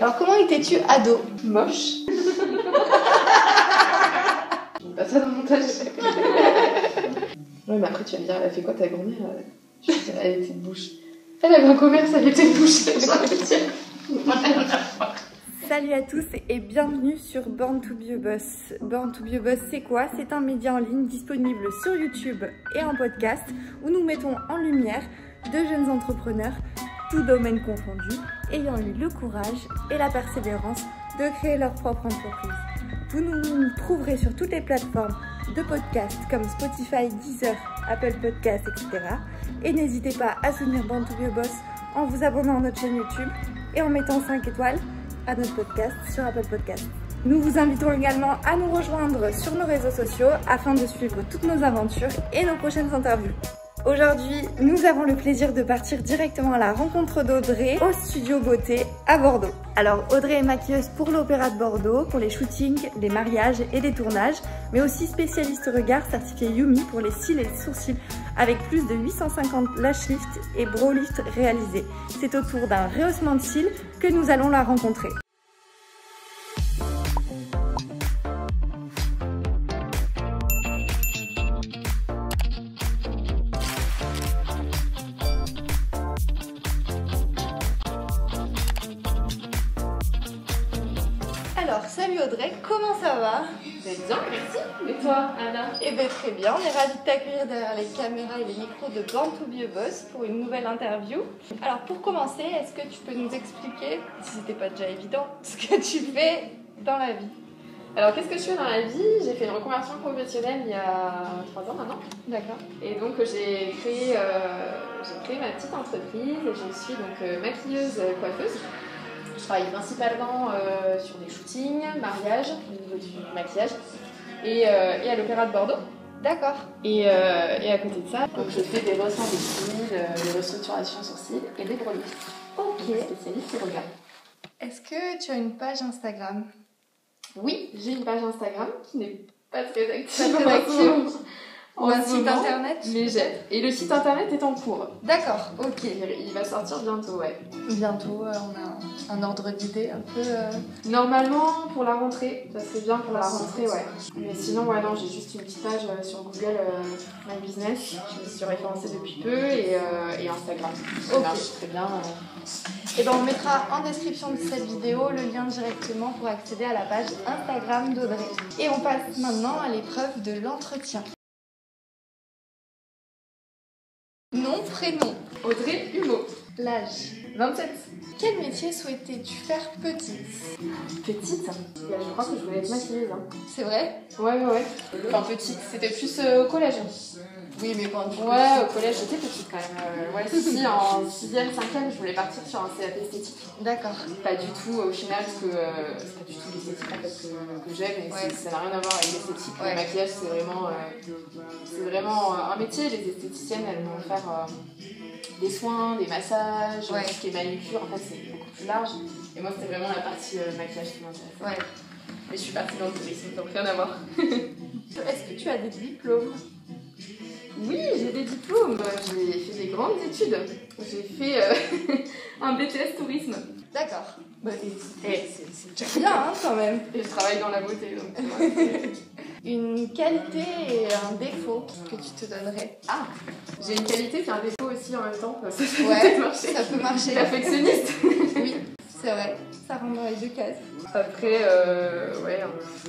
Alors, comment étais-tu ado? Moche. Je mets pas ça dans le montage. Ouais, mais après, tu vas me dire, elle a fait quoi ta grand-mère? Je vais dire, elle était bouche. Elle avait un commerce, elle était bouche. Salut à tous et bienvenue sur Born to be a Boss. Born to be a Boss, c'est quoi? C'est un média en ligne disponible sur YouTube et en podcast où nous mettons en lumière de jeunes entrepreneurs, tous domaines confondus, ayant eu le courage et la persévérance de créer leur propre entreprise. Vous nous trouverez sur toutes les plateformes de podcasts comme Spotify, Deezer, Apple Podcasts, etc. Et n'hésitez pas à soutenir Born to be a Boss en vous abonnant à notre chaîne YouTube et en mettant 5 étoiles à notre podcast sur Apple Podcasts. Nous vous invitons également à nous rejoindre sur nos réseaux sociaux afin de suivre toutes nos aventures et nos prochaines interviews. Aujourd'hui, nous avons le plaisir de partir directement à la rencontre d'Audrey au Studio Beauté à Bordeaux. Alors Audrey est maquilleuse pour l'Opéra de Bordeaux, pour les shootings, les mariages et les tournages, mais aussi spécialiste regard certifié Yumi pour les cils et les sourcils, avec plus de 850 lash lifts et brow lifts réalisés. C'est autour d'un rehaussement de cils que nous allons la rencontrer. Alors, salut Audrey, comment ça va? Bien, merci. Et toi, Anna? Eh bien très bien, on est ravis de t'accueillir derrière les caméras et les micros de Born to be a Boss pour une nouvelle interview. Alors pour commencer, est-ce que tu peux nous expliquer, si c'était pas déjà évident, ce que tu fais dans la vie? Alors, qu'est-ce que je fais dans la vie? J'ai fait une reconversion professionnelle il y a 3 ans maintenant. D'accord. Et donc, j'ai créé ma petite entreprise. Je suis donc maquilleuse coiffeuse. Je travaille principalement sur des shootings, mariages, au niveau du maquillage, et à l'Opéra de Bordeaux. D'accord. Et à côté de ça, donc je fais des ressorts de cils, des restructurations sourcils et des brow lifts. Ok. Spécialiste et regard. Est-ce que tu as une page Instagram? Oui, j'ai une page Instagram qui n'est pas très active. Pas très active. En Ou un ce site moment, internet? mais et le site internet est en cours. D'accord, ok. Il va sortir bientôt, ouais. Bientôt, on a un ordre d'idée un peu... Normalement, pour la rentrée, ça serait bien pour la rentrée, ouais. Mais sinon, ouais, non, j'ai juste une petite page sur Google My Business. Je me suis référencée depuis peu et Instagram. Ça marche très bien. Et ben on mettra en description de cette vidéo le lien directement pour accéder à la page Instagram d'Audrey. Et on passe maintenant à l'épreuve de l'entretien. Nom, prénom. Audrey Humeau. L'âge. 27. Quel métier souhaitais-tu faire petite? Petite. Je crois que je voulais être maquilleuse. Hein. C'est vrai? Ouais. Enfin, petite, c'était plus au collège. Oui, mais quand ouais, au collège, j'étais petite quand même. Ouais, si, en 6e, 5e, je voulais partir sur un CAP esthétique. D'accord. Pas du tout, au final, parce que c'est pas du tout l'esthétique en fait, que j'aime, et ouais. Ça n'a rien à voir avec l'esthétique. Ouais. Le maquillage, c'est vraiment un métier. Les esthéticiennes, elles vont faire des soins, des massages, tout ce qui est manucure, en fait, c'est beaucoup plus large. Et moi, c'était vraiment la partie maquillage qui m'intéressait. Ouais. Mais je suis partie dans le tourisme, donc rien à voir. Est-ce que tu as des diplômes? Oui, j'ai des diplômes. J'ai fait des grandes études. J'ai fait un BTS tourisme. D'accord. Bah, c'est bien, hein, quand même. Et je travaille dans la beauté, donc Une qualité et un défaut que tu te donnerais? Ah, j'ai une qualité et un défaut aussi en même temps. Ça peut marcher. Ça peut marcher. Perfectionniste. Oui, c'est vrai. Ça rentre dans les deux cases. Après,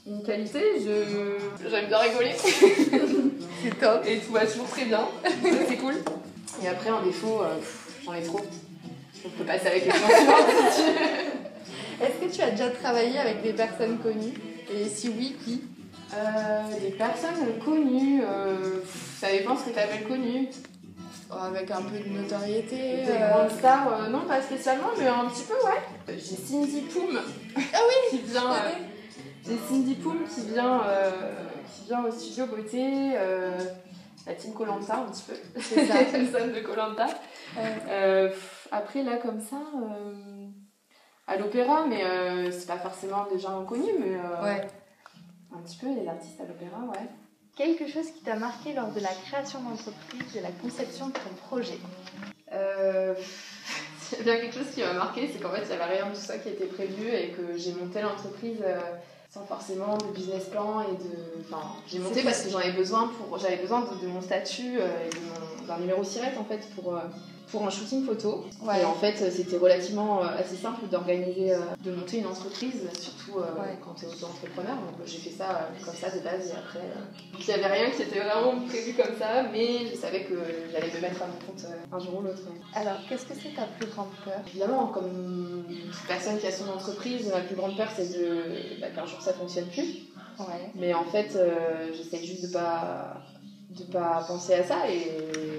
une qualité, j'aime bien rigoler. C'est top. Et tout va toujours très bien. C'est cool. Et après, un défaut, j'en ai trop. On peut passer avec les gens suivantes. Est-ce que tu as déjà travaillé avec des personnes connues? Et si oui, qui? Des personnes connues, ça dépend ce que tu appelles connues. Avec un peu de notoriété. Des grandes stars, non pas spécialement, mais un petit peu, ouais. J'ai Cindy Poum. Ah oui, qui vient. J'ai Cindy Poum qui vient au studio beauté. La team Koh-Lanta un petit peu. C'est ça. Personne de Koh-Lanta. Après là comme ça, à l'opéra, mais c'est pas forcément des gens inconnus, mais un petit peu les artistes à l'opéra, ouais. Quelque chose qui t'a marqué lors de la création d'entreprise et la conception de ton projet? Il il y a bien quelque chose qui m'a marqué, c'est qu'en fait, il n'y avait rien de tout ça qui était prévu et que j'ai monté l'entreprise sans forcément de business plan et de... Enfin, j'ai monté parce que j'avais besoin de mon statut et d'un numéro SIRET, en fait, pour un shooting photo. Ouais. Et en fait, c'était relativement assez simple d'organiser, de monter une entreprise, surtout quand tu es auto-entrepreneur. Donc j'ai fait ça comme ça de base et après... Il n'y avait rien qui était vraiment prévu comme ça, mais je savais que j'allais me mettre à mon compte un jour ou l'autre. Ouais. Alors, qu'est-ce que c'est ta plus grande peur ? Évidemment, comme toute personne qui a son entreprise, ma plus grande peur, c'est qu'un jour ça ne fonctionne plus. Ouais. Mais en fait, j'essaie juste de pas penser à ça et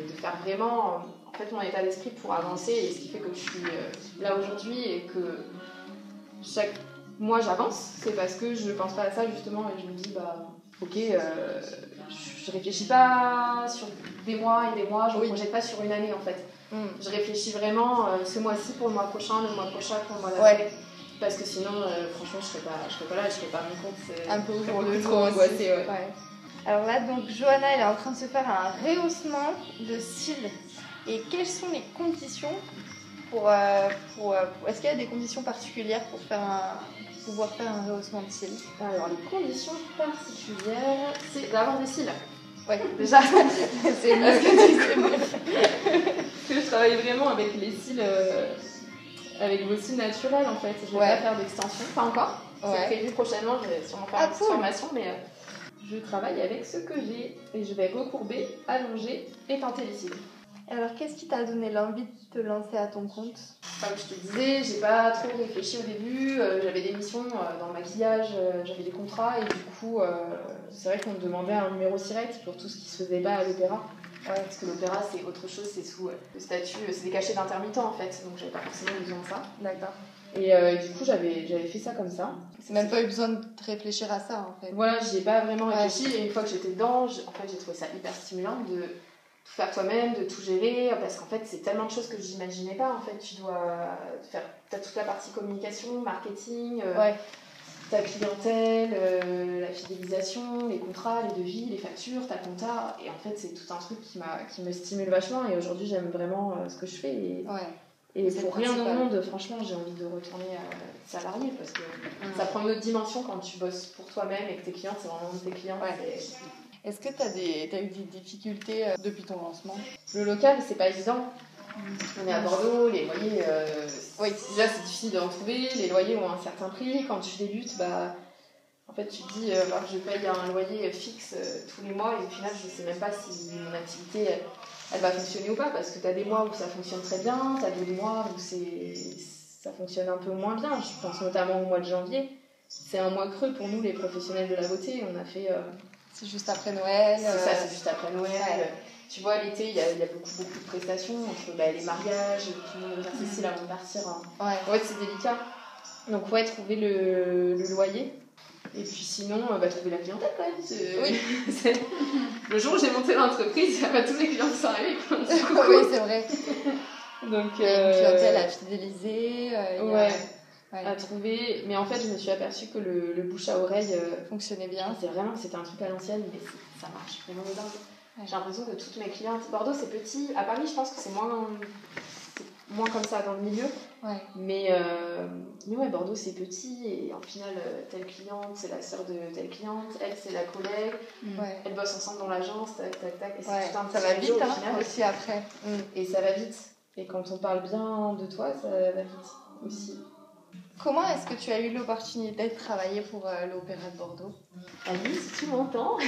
de faire vraiment... En fait, mon état d'esprit pour avancer et ce qui fait que je suis là aujourd'hui et que chaque mois j'avance, c'est parce que je pense pas à ça justement et je me dis ok, je réfléchis pas sur des mois et des mois, je me projette pas sur une année en fait. Je réfléchis vraiment ce mois-ci pour le mois prochain, le mois prochain pour le mois d'après. Parce que sinon, franchement, je serais pas là, je serais pas à mon compte. C'est un peu au jour le jour angoissé, ouais. Alors là, donc Johanna, elle est en train de se faire un rehaussement de cils. Et quelles sont les conditions est-ce qu'il y a des conditions particulières pour pouvoir faire un rehaussement de cils ? Alors, les conditions particulières, c'est d'avoir des cils. Ouais, déjà. C'est mieux. Parce que je travaille vraiment avec les cils, avec vos cils naturels en fait. Je vais pas faire d'extension, pas encore. C'est prévu prochainement, je vais sûrement faire une formation, mais je travaille avec ce que j'ai et je vais recourber, allonger et teinter les cils. Alors, qu'est-ce qui t'a donné l'envie de te lancer à ton compte ? Comme je te disais, j'ai pas trop réfléchi au début. J'avais des missions dans le maquillage, j'avais des contrats et du coup, c'est vrai qu'on me demandait un numéro SIRET pour tout ce qui se faisait pas à l'opéra. Ouais, parce que l'opéra c'est autre chose, c'est sous le statut, c'est des cachets d'intermittent en fait, donc j'avais pas forcément besoin de ça. D'accord. Et du coup, j'avais fait ça comme ça. C'est même pas eu besoin de réfléchir à ça en fait. Voilà, j'y ai pas vraiment réfléchi et une fois que j'étais dedans, j'ai trouvé ça hyper stimulant de tout faire toi-même, de tout gérer, parce qu'en fait c'est tellement de choses que j'imaginais pas. En fait, tu dois faire toute la partie communication, marketing, ta clientèle, la fidélisation, les contrats, les devis, les factures, ta compta, et en fait c'est tout un truc qui me stimule vachement et aujourd'hui j'aime vraiment ce que je fais et pour rien au monde, franchement j'ai envie de retourner salarié parce que ça prend une autre dimension quand tu bosses pour toi-même et que tes clients c'est vraiment tes clients. Est-ce que t'as eu des difficultés depuis ton lancement ? Le local, c'est pas évident. On est à Bordeaux, les loyers, déjà c'est difficile d'en trouver, les loyers ont un certain prix. Quand tu débutes, en fait tu te dis je paye un loyer fixe tous les mois et au final je sais même pas si mon activité elle va fonctionner ou pas parce que t'as des mois où ça fonctionne très bien, t'as des mois où ça fonctionne un peu moins bien. Je pense notamment au mois de janvier. C'est un mois creux pour nous les professionnels de la beauté. On a fait... C'est juste après Noël. C'est juste après Noël. Ouais. Tu vois, l'été, il y a beaucoup de prestations entre les mariages, tout le monde veut faire ses cils avant de partir. En fait, c'est délicat. Donc, trouver le loyer. Et puis sinon, trouver la clientèle quand même. Le jour où j'ai monté l'entreprise, tous les clients qui sont arrivés. Oui, c'est vrai. Donc, une clientèle à fidéliser. À trouver, mais en fait je me suis aperçue que le bouche à oreille fonctionnait bien. C'était un truc à l'ancienne, mais ça marche vraiment de dingue. J'ai l'impression que toutes mes clientes, Bordeaux c'est petit, à Paris je pense que c'est moins comme ça dans le milieu, mais Bordeaux c'est petit et en final telle cliente c'est la sœur de telle cliente, elle c'est la collègue, elles bossent ensemble dans l'agence, tac tac tac, et c'est tout un ça va vite au final, aussi après. Et ça va vite, et quand on parle bien de toi ça va vite aussi. Comment est-ce que tu as eu l'opportunité de travailler pour l'Opéra de Bordeaux ? Annie, si tu m'entends. En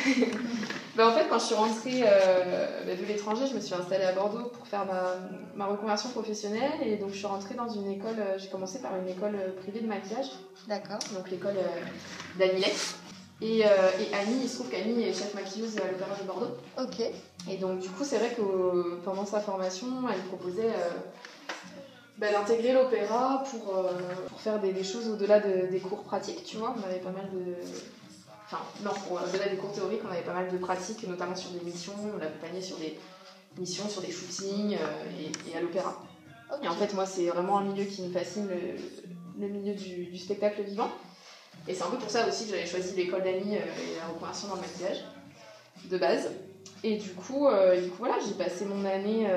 fait, quand je suis rentrée de l'étranger, je me suis installée à Bordeaux pour faire ma reconversion professionnelle. Et donc, je suis rentrée dans une école, j'ai commencé par une école privée de maquillage. D'accord. Donc, l'école d'Annie Lex. Et Annie, il se trouve qu'Annie est chef maquilleuse à l'Opéra de Bordeaux. Ok. Et donc, du coup, c'est vrai que pendant sa formation, elle proposait... d'intégrer l'opéra pour faire des choses au-delà des cours pratiques, tu vois. On avait pas mal de... au-delà des cours théoriques, on avait pas mal de pratiques, notamment sur des missions. On l'accompagnait sur des missions, sur des shootings et à l'opéra. Okay. Et en fait, moi, c'est vraiment un milieu qui me fascine, le milieu du spectacle vivant. Et c'est un peu pour ça aussi que j'avais choisi l'école d'Annie et la reconversion dans le maquillage, de base. Et du coup, voilà, j'ai passé mon année,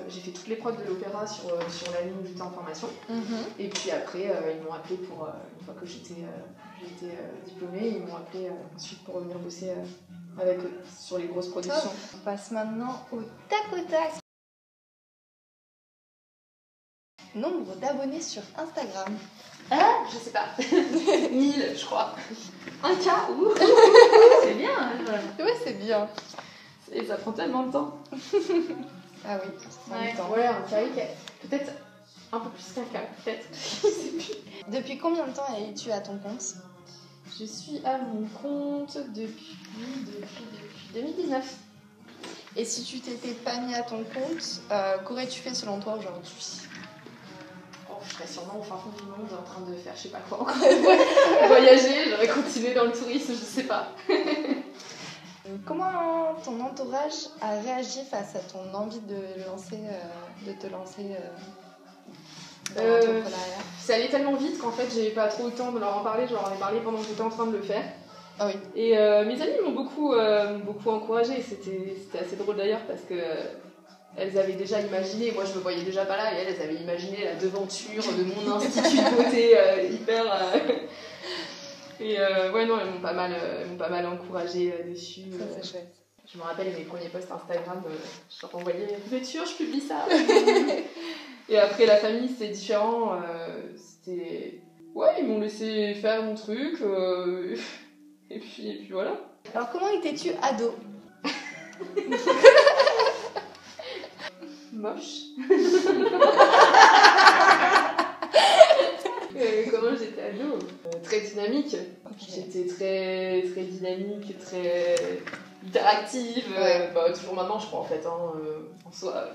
j'ai fait toutes les prods de l'opéra sur l'année où j'étais en formation. Et puis après, ils m'ont appelé pour, une fois que j'étais diplômée, ils m'ont appelé ensuite pour revenir bosser avec eux sur les grosses productions. On passe maintenant au tac au tac. Nombre d'abonnés sur Instagram. Je sais pas. 1000, je crois. 1K, ouh. C'est bien. Ouais, c'est bien. Et ça prend tellement de temps. Ah oui, ça prend du temps. Ouais, 1K, peut-être un peu plus qu'un K, peut-être. Je sais plus. Depuis combien de temps es-tu à ton compte? Je suis à mon compte depuis 2019. Et si tu t'étais pas mis à ton compte, qu'aurais-tu fait selon toi aujourd'hui? Je serais sûrement au fin fond du monde en train de faire je sais pas quoi encore. Voyager, j'aurais continué dans le tourisme, je sais pas. Comment ton entourage a réagi face à ton envie de te lancer dans l'entrepreneuriat? C'est allé tellement vite qu'en fait j'ai pas trop eu le temps de leur en parler, je leur en ai parlé pendant que j'étais en train de le faire. Ah oui. Et mes amis m'ont beaucoup encouragée, c'était assez drôle d'ailleurs parce que elles avaient déjà imaginé, moi je me voyais déjà pas là, et elles avaient imaginé la devanture de mon institut de beauté hyper... Et ouais, non, elles m'ont pas mal encouragée dessus. Ça, c'est chouette. Je me rappelle mes premiers posts Instagram, je leur envoyais « Vous êtes sûrs, je publie ça ?» Et après, la famille, c'était différent. Ouais, ils m'ont laissé faire mon truc, et puis voilà. Alors, comment étais-tu ado? Moche. Comment j'étais ado? Très dynamique. Okay. J'étais très, très dynamique, très hyperactive. Ouais. Toujours maintenant, je crois, en fait, en soi.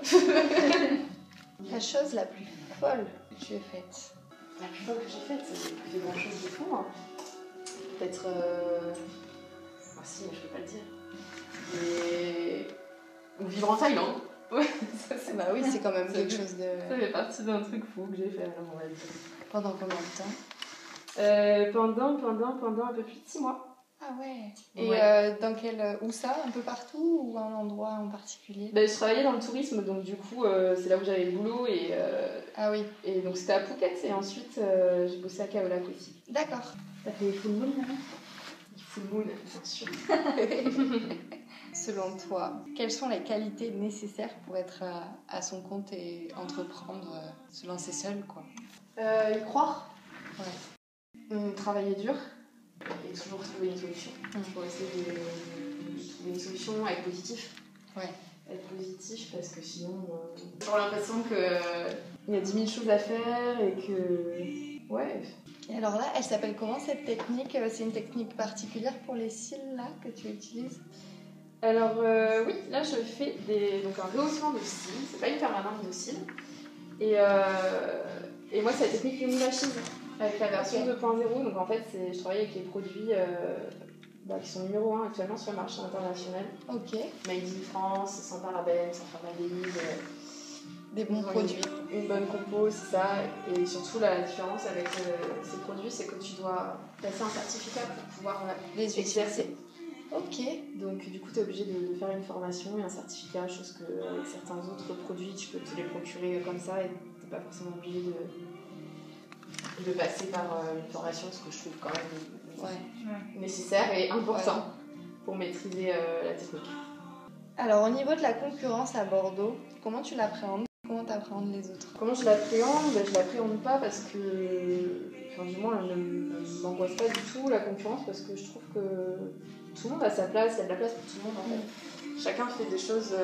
La chose la plus folle que tu aies faite? La plus folle que j'ai faite, c'est que j'ai grand chose de fou. Hein. Peut-être... si, mais je peux pas le dire. Ou vivre en Thaïlande. Ouais, ça, bah oui, c'est quand même quelque chose de... Ça fait partie d'un truc fou que j'ai fait, alors on va dire. Pendant combien de temps? Pendant un peu plus de 6 mois. Ah ouais. Et ouais. où ça? Un peu partout ou un endroit en particulier? Je travaillais dans le tourisme, donc du coup, c'est là où j'avais le boulot. Ah oui. Et donc c'était à Phuket, et ensuite j'ai bossé à Khao Lak aussi. D'accord. T'as fait Full Moon là? Full Moon, bien sûr. Selon toi, quelles sont les qualités nécessaires pour être à son compte et entreprendre, se lancer seul, quoi? Y croire. Ouais. Travailler dur et toujours trouver une solution. Pour essayer de trouver une solution, être positif. Ouais. Être positif parce que sinon, j'ai toujours l'impression qu'il y a 10 000 choses à faire et que... Ouais. Et alors là, elle s'appelle comment cette technique? C'est une technique particulière pour les cils là que tu utilises? Alors oui, là je fais donc un rehaussement de cils, c'est pas une permanente de cils. Et moi c'est la technique Lumilachise avec la version 2.0. Donc en fait je travaille avec les produits qui sont numéro 1 actuellement sur le marché international. Ok. Made in France, sans parabènes, sans formaldéhyde. Des bons produits. Une bonne compo, c'est ça. Et surtout la différence avec ces produits, c'est que tu dois passer un certificat pour pouvoir les exercer. Ok. Donc du coup tu es obligé de faire une formation et un certificat, chose que avec certains autres produits tu peux te les procurer comme ça et tu n'es pas forcément obligé de passer par une formation, ce que je trouve quand même nécessaire et important pour maîtriser la technique. Alors au niveau de la concurrence à Bordeaux, comment tu l'appréhendes? Comment tu appréhendes les autres? Comment je l'appréhende? Je l'appréhende pas parce que... Enfin du moins elle ne m'angoisse pas du tout la concurrence parce que je trouve que tout le monde a sa place, il y a de la place pour tout le monde en fait. Chacun fait des choses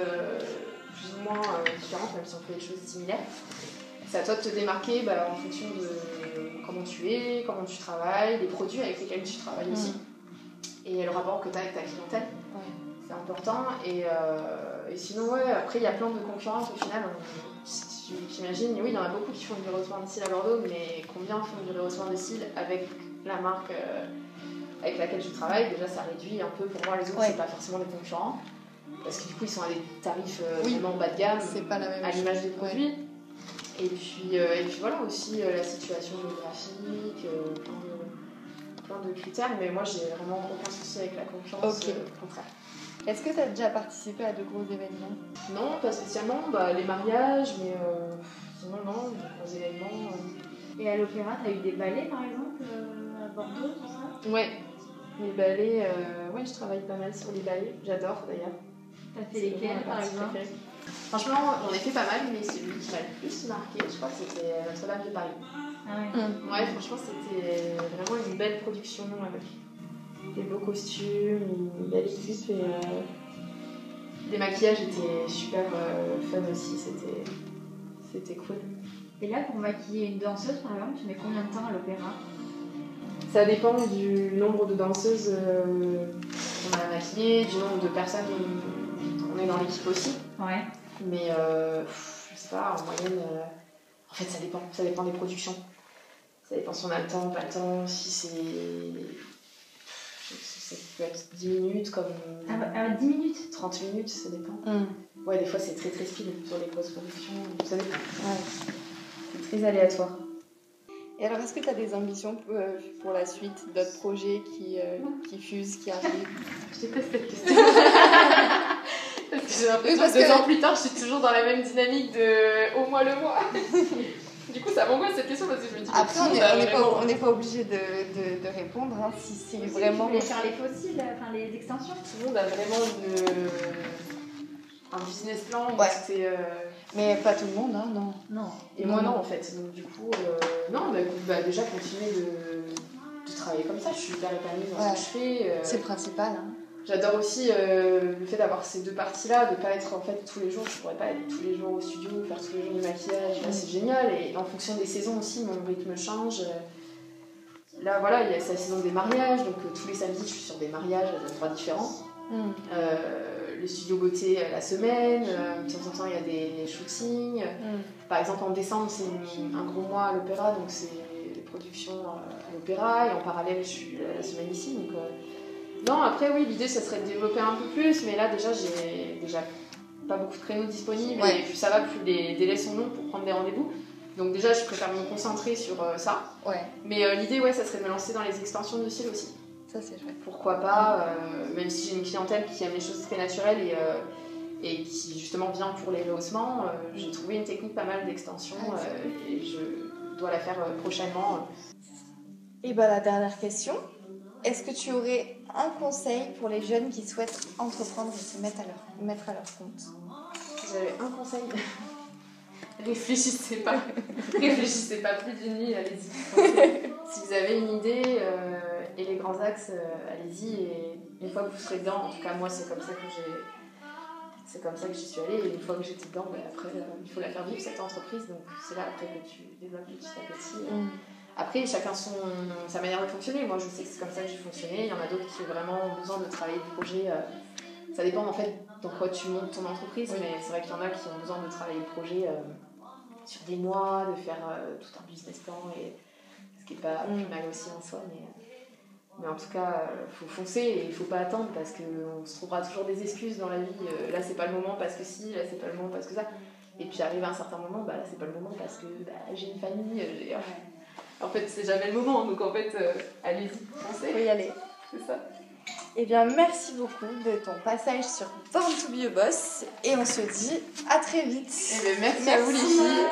plus ou moins différentes, même si on fait des choses similaires. C'est à toi de te démarquer en fonction de comment tu es, comment tu travailles, les produits avec lesquels tu travailles aussi. Et le rapport que tu as avec ta clientèle. C'est important. Et sinon, après il y a plein de concurrence au final. J'imagine, oui, il y en a beaucoup qui font du rehaussement de cils à Bordeaux, mais combien font du rehaussement de cils avec la marque avec laquelle je travaille? Déjà ça réduit un peu, pour moi les autres c'est pas forcément des concurrents parce que du coup ils sont à des tarifs vraiment bas de gamme, c'est pas la même à l'image des produits. Et puis voilà aussi la situation géographique, plein de critères, mais moi j'ai vraiment aucun souci avec la concurrence, au contraire. Est-ce que tu as déjà participé à de gros événements? Non, pas spécialement. Les mariages, mais sinon, non, de gros événements. Et à l'opéra, t'as eu des ballets par exemple à Bordeaux, tout ça? Ouais, les ballets, ouais, je travaille pas mal sur les ballets, j'adore d'ailleurs. T'as fait lesquels par exemple? Franchement, j'en ai fait pas mal, mais celui qui m'a le plus marqué, je crois que c'était Notre-Dame de Paris. Ah ouais. Ouais, franchement, c'était vraiment une belle production avec des beaux costumes, une belle équipe et les maquillages étaient super fun aussi, c'était cool. Et là, pour maquiller une danseuse par exemple, tu mets combien de temps à l'opéra? Ça dépend du nombre de danseuses qu'on a maquillées, du nombre de personnes on est dans l'équipe aussi. Ouais. Mais je sais pas, en moyenne, en fait ça dépend des productions. Ça dépend si on a le temps, pas le temps, si c'est... Ça peut être 10 minutes comme... 10 minutes 30 minutes, ça dépend. Ouais, des fois c'est très très speed sur les post-productions, ça dépend. Ouais. C'est très aléatoire. Et alors, est-ce que tu as des ambitions pour la suite, d'autres projets qui fusent, qui arrivent? Je déteste cette question. Parce que j'ai l'impression que 2 ans plus tard, je suis toujours dans la même dynamique de au mois le mois. Du coup, ça m'angoisse cette question parce que je me dis. Après, on n'est pas obligé de répondre hein, si c'est vraiment. Tu voulais faire les fossiles, enfin les extensions. Tout le monde a vraiment un business plan. Ouais. Mais pas tout le monde, hein, non. Non. Et moi, non, en fait. Donc, du coup, non, déjà continuer de travailler comme ça. Je suis hyper épanouie dans ce que je fais. C'est le principal. Hein. J'adore aussi le fait d'avoir ces 2 parties-là, de ne pas être en fait tous les jours. Je ne pourrais pas être tous les jours au studio, faire tous les jours du maquillage. Là, c'est génial. Et en fonction des saisons aussi, mon rythme change. Là, voilà, il y a la saison des mariages. Donc, tous les samedis, je suis sur des mariages à des endroits différents. Le studio beauté la semaine, de temps en temps il y a des shootings. Par exemple en décembre c'est un gros mois à l'opéra, donc c'est des productions à l'opéra et en parallèle je suis la semaine ici. Donc, non, après oui, l'idée ça serait de développer un peu plus, mais là déjà j'ai pas beaucoup de créneaux disponibles et plus ça va, plus les délais sont longs pour prendre des rendez-vous. Donc déjà je préfère me concentrer sur ça. Ouais. Mais l'idée ça serait de me lancer dans les extensions de cils aussi. Ça c'est chouette. Pourquoi pas, même si j'ai une clientèle qui aime les choses très naturelles et qui justement vient pour les rehaussements, j'ai trouvé une technique pas mal d'extension et je dois la faire prochainement. Et la dernière question, est-ce que tu aurais un conseil pour les jeunes qui souhaitent entreprendre et se mettre à leur compte? J'avais un conseil. Réfléchissez pas plus d'une nuit, allez-y. Si vous avez une idée et les grands axes, allez-y et une fois que vous serez dedans, en tout cas moi c'est comme ça que j'y suis allée et une fois que j'étais dedans, après il faut la faire vivre cette entreprise, donc c'est là après que tu développes petit à petit. Après chacun sa manière de fonctionner, moi je sais que c'est comme ça que j'ai fonctionné, il y en a d'autres qui ont vraiment besoin de travailler des projets, ça dépend en fait dans quoi tu montes ton entreprise, mais c'est vrai qu'il y en a qui ont besoin de travailler le projet sur des mois, de faire tout un business plan, et ce qui n'est pas plus mal aussi en soi, mais en tout cas, il faut foncer et il ne faut pas attendre parce qu'on se trouvera toujours des excuses dans la vie. Là, c'est pas le moment parce que si, là, c'est pas le moment parce que ça. Et puis, arrive à un certain moment, là, c'est pas le moment parce que j'ai une famille. En fait, c'est jamais le moment, donc en fait, allez-y, foncez. Faut y aller. C'est ça. Eh bien, merci beaucoup de ton passage sur Born to be a Boss et on se dit à très vite. Merci à vous les filles.